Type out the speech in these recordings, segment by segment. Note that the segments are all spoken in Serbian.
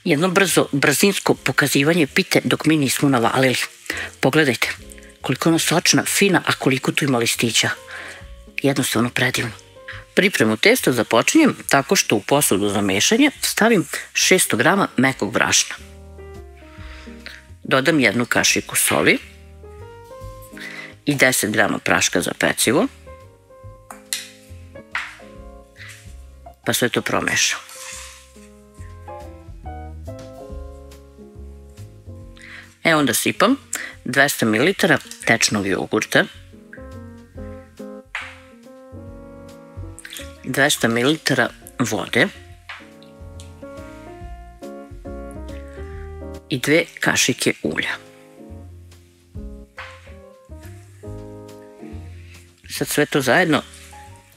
Jedno brzinsko pokazivanje pite dok mi nismo navalili. Pogledajte koliko je ona sočna, fina, a koliko tu ima listića. Jednostavno predivno. Pripremu testa započinjem tako što u posudu za mešanje stavim 600 grama mekog brašna. Dodam 1 kašiku soli i 10 grama praška za pecivo, pa sve to promešam. Onda sipam 200 ml tečnog jogurta, 200 ml vode i 2 kašike ulja. Sad sve to zajedno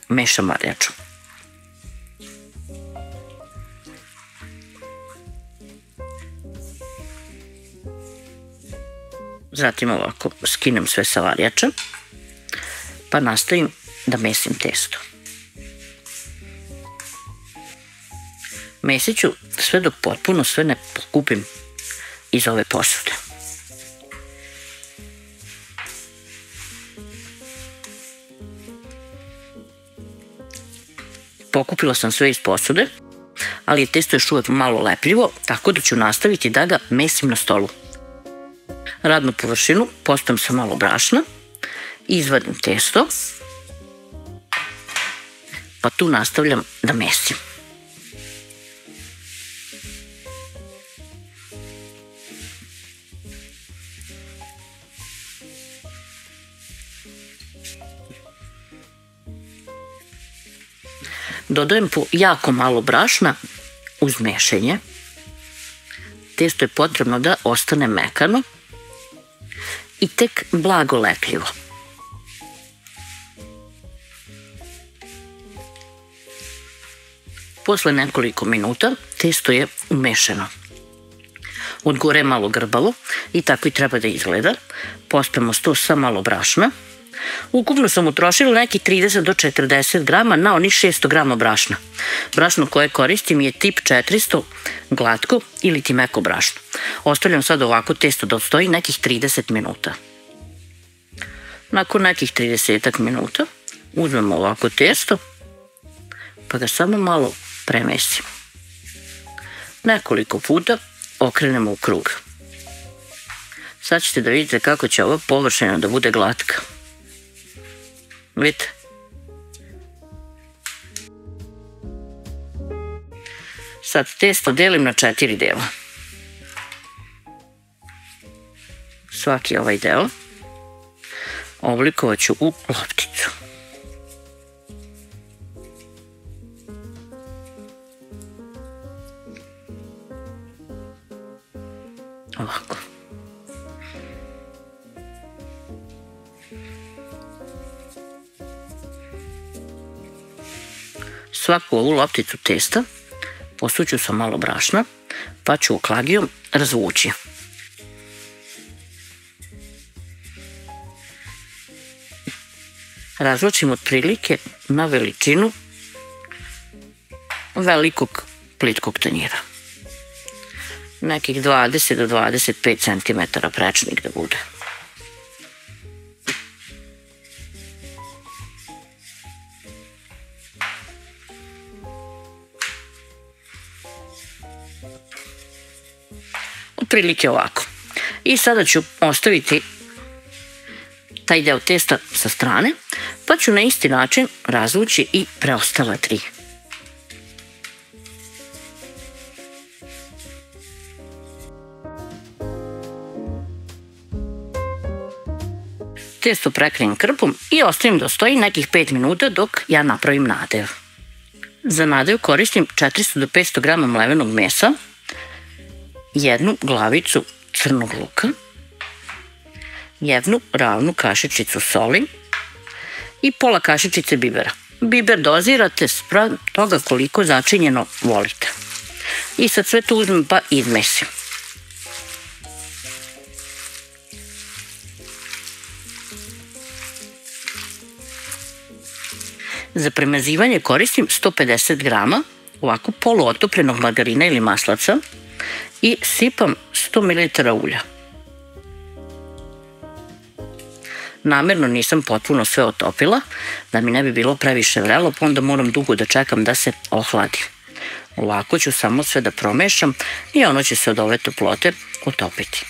mešam varjačom. Zatim ovako skinem sve sa varjača, pa nastavim da mesim testo. Mesit ću sve dok potpuno sve ne pokupim iz ove posude. Pokupila sam sve iz posude, ali je testo još uvek malo lepljivo, tako da ću nastaviti da ga mesim na stolu. Radnu površinu postavim sa malo brašna, izvadim testo, pa tu nastavljam da mesim. Dodajem po jako malo brašna uz mešanje. Testo je potrebno da ostane mekano i tek blago lepljivo. Posle nekoliko minuta testo je umešano. Od gore je malo grbalo i tako i treba da izgleda. Pospemo to sa malo brašna. Ukupno sam utrošila nekih 30 do 40 grama na onih 600 grama brašna. Brašno koje koristim je tip 400, glatko ili ti meko brašno. Ostavljam sad ovako testo da odstoji nekih 30 minuta. Nakon nekih 30 minuta uzmemo ovako testo, pa ga samo malo premesim. Nekoliko puta okrenemo u krug. Sad ćete da vidite kako će ova površina da bude glatka. Vidite? Sad testo delim na 4 dela. Svaki ovaj deo oblikovat ću u lopticu. Ovako. Svaku ovu lopticu testa posuću sa malo brašna, pa ću oklagijom razvući. Razvučim otprilike na veličinu velikog plitkog tanjira. Nekih 20 do 25 cm prečnik da bude. Otprilike ovako. I sada ću ostaviti taj deo testa sa strane, pa ću na isti način razvući i preostala 3. Testo prekrijem krpom i ostavim da stoji nekih 5 minuta dok ja napravim nadev. Za nadev koristim 400 do 500 grama mlevenog mesa, 1 glavicu crnog luka, 1 ravnu kašičicu soli i pola kašičice bibera. Biber dozirate spram toga koliko začinjeno volite. I sad sve to uzmem pa izmesim. Za premazivanje koristim 150 grama ovako poluotopljenog margarina ili maslaca, i sipam 100 ml ulja. Namjerno nisam potpuno sve otopila, da mi ne bi bilo previše vrelo, pa onda moram dugo da čekam da se ohladi. Ovako ću samo sve da promešam i ono će se od ove toplote otopiti.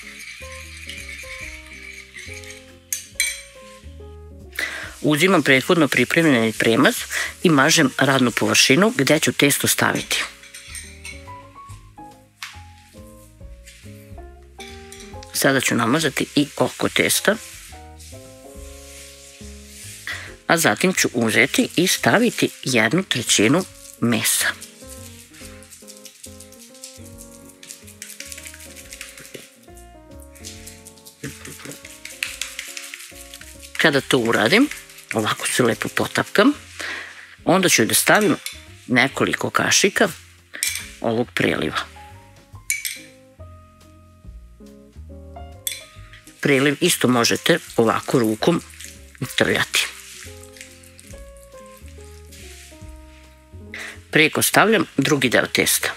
Uzimam prethodno pripremljeni premaz i mažem radnu površinu gdje ću testo staviti. Sada ću namazati i oko testa, a zatim ću uzeti i staviti 1/3 mesa. Kada to uradim, ovako se lepo potapkam, onda ću da stavim nekoliko kašika ovog preliva. Preliv isto možete ovako rukom trljati. Preko stavljam drugi deo testa.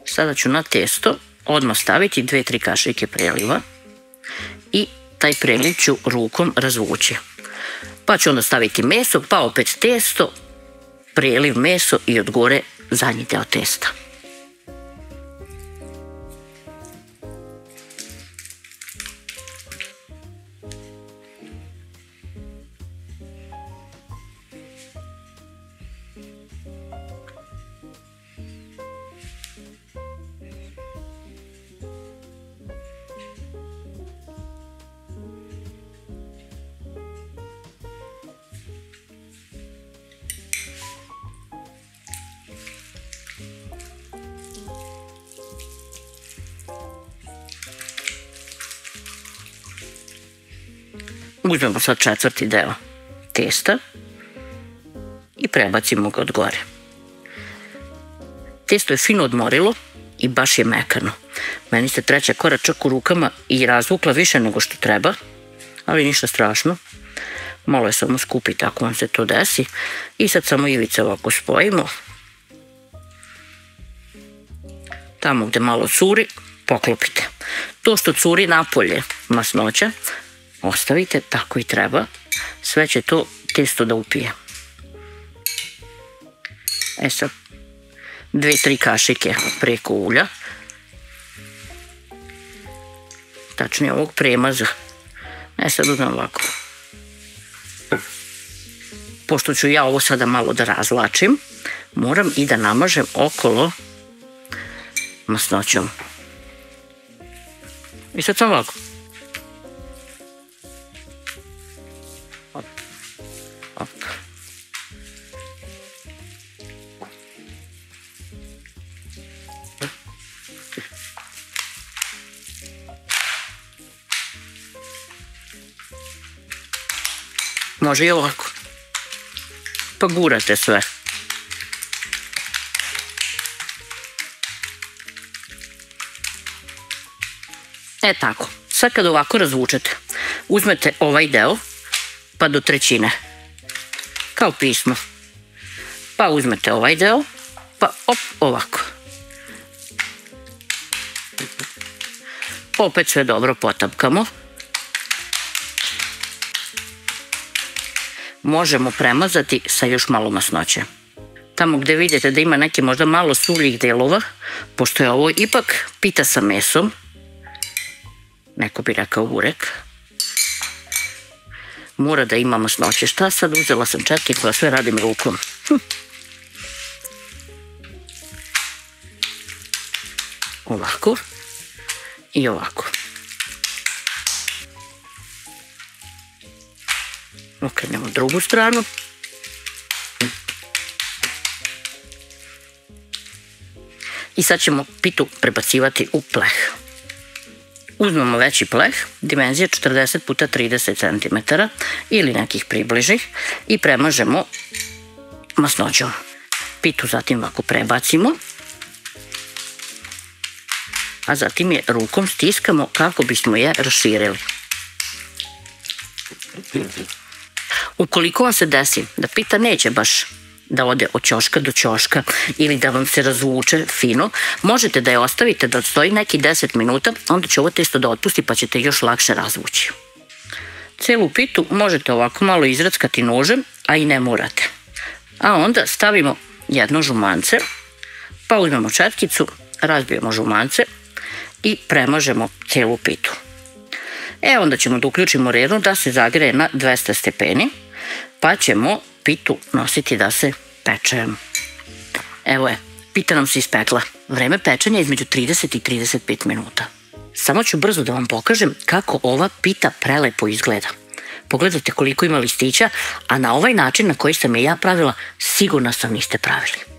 Sada ću na testo odmah staviti 2-3 kašike preliva i taj preliv ću rukom razvući. Pa ću onda staviti meso, pa opet testo, preliv, meso i od gore zadnji deo testa. Uzmemo sad 4. deo testa i prebacimo ga od gore. Testo je fino odmorilo i baš je mekano. Meni se treća kora čak u rukama i razvukla više nego što treba, ali ništa strašno. Malo je samo skupiti ako vam se to desi. I sad samo ivice ovako spojimo. Tamo gde malo curi, poklopite. To što curi napolje masnoća, ostavite tako i treba. Sve će to testo da upije. Sad 2-3 kašike preko ulja. Tačnije ovog premaza. Sad uzmem ovako. Pošto ću ja ovo sada malo da razlačim, moram i da namažem okolo masnoćom. I sad sam ovako. Može i ovako. Pa gurate sve. Tako. Sad kad ovako razvučete, uzmete ovaj deo pa do 1/3. Kao pismo. Pa uzmete ovaj deo, pa op, ovako. Opet sve dobro potapkamo. Možemo premazati sa još malo masnoće. Tamo gde vidite da ima neke možda malo suvljih delova, pošto je ovo ipak pita sa mesom, neko bi rekao burek, mora da ima masnoće. Šta sad, uzela sam četki koja sve radim rukom. Ovako i ovako. Okrenemo drugu stranu. I sad ćemo pitu prebacivati u pleh. Uzmemo veći pleh, dimenzije 40 x 30 cm ili nekih približih i premažemo masnoćom. Pitu zatim ovako prebacimo, a zatim je rukom stiskamo kako bismo je raširili. Ukoliko vam se desi da pita neće baš da ode od ćoška do ćoška ili da vam se razvuče fino, možete da je ostavite da stoji neki 10 minuta, onda će ovo testo da otpusti pa ćete još lakše razvući. Celu pitu možete ovako malo izrackati nožem, a i ne morate. A onda stavimo jedno žumance, pa uzmemo četkicu, razbijemo žumance i premažemo celu pitu. Onda ćemo da uključimo rernu da se zagreje na 200 stepeni, pa ćemo pitu nositi da se peče. Evo je, pita nam se ispekla. Vreme pečenja je između 30 i 35 minuta. Samo ću brzo da vam pokažem kako ova pita prelepo izgleda. Pogledajte koliko ima listića, a na ovaj način na koji sam je ja pravila, sigurna sam niste pravili.